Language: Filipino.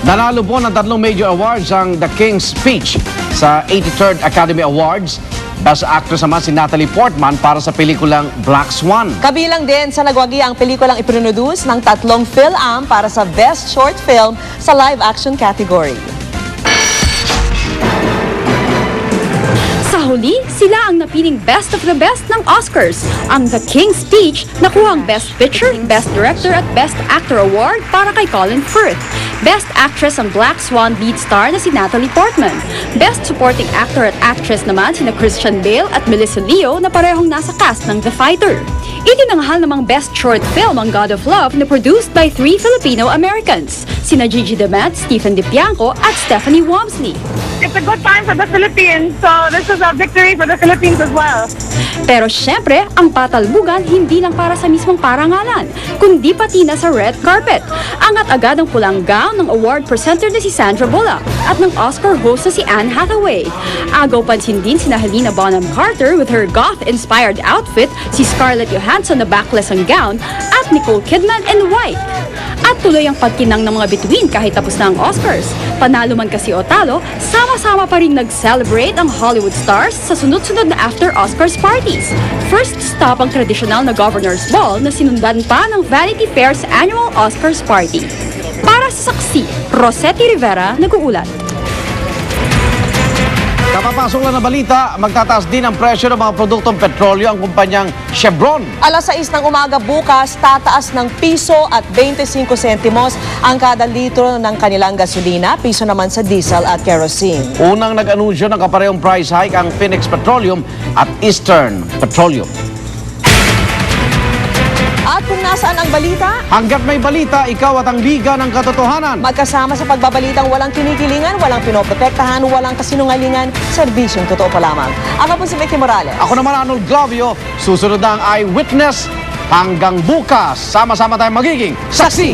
Nanalo po ng 3 major awards ang The King's Speech sa 83rd Academy Awards. Best Actress naman si Natalie Portman para sa pelikulang Black Swan. Kabilang din sa nagwagi ang pelikulang iproduce ng 3 PhilAm para sa Best Short Film sa live action category. Sa huli, sila ang napiling Best of the Best ng Oscars. Ang The King's Speech nakuha ang Best Picture, Best Director at Best Actor Award para kay Colin Firth. Best Actress ang Black Swan lead star na si Natalie Portman. Best Supporting Actor at Actress naman sina Christian Bale at Melissa Leo na parehong nasa cast ng The Fighter. Itinanghal namang Best Short Film ang God of Love na produced by 3 Filipino-Americans, sina Gigi Damet, Stephen DiPianco at Stephanie Wamsley. It's a good time for the Philippines, so this is a victory for the Philippines as well. Pero syempre, ang patalbugan hindi lang para sa mismong parangalan, kundi pati na sa red carpet. Angat agad ang pulang gown ng award presenter na si Sandra Bullock at ng Oscar host na si Anne Hathaway. Agaw pansin din sina Helena Bonham Carter with her goth-inspired outfit, si Scarlett Johansson na backless ang gown, at Nicole Kidman in white. At tuloy ang pagkinang ng mga bituin kahit tapos na ang Oscars. Panalo man kasi o talo, sama-sama pa rin nag-celebrate ang Hollywood stars sa sunod-sunod na after-Oscars parties. First stop ang tradisyonal na Governor's Ball na sinundan pa ng Vanity Fair's annual Oscars party. Para sa saksi, Rosetti Rivera, nag-uulat. Kapapasok lang na balita, magtataas din ang presyo ng mga produktong petrolyo ang kumpanyang Chevron. Alas 6 ng umaga bukas, tataas ng piso at 25 sentimos ang kada litro ng kanilang gasolina, piso naman sa diesel at kerosene. Unang nag-anunsyo ng kaparehong price hike ang Phoenix Petroleum at Eastern Petroleum. At kung nasaan ang balita, Hanggat may balita, ikaw at ang Liga ng Katotohanan. magkasama sa pagbabalitang walang kinikilingan, walang pinoprotektahan, walang kasinungalingan, serbisyong totoo pa lamang. Ako po si Vicky Morales. Ako naman Arnold Glavio, susunod na ang Eyewitness. Hanggang bukas, sama-sama tayong magiging saksi.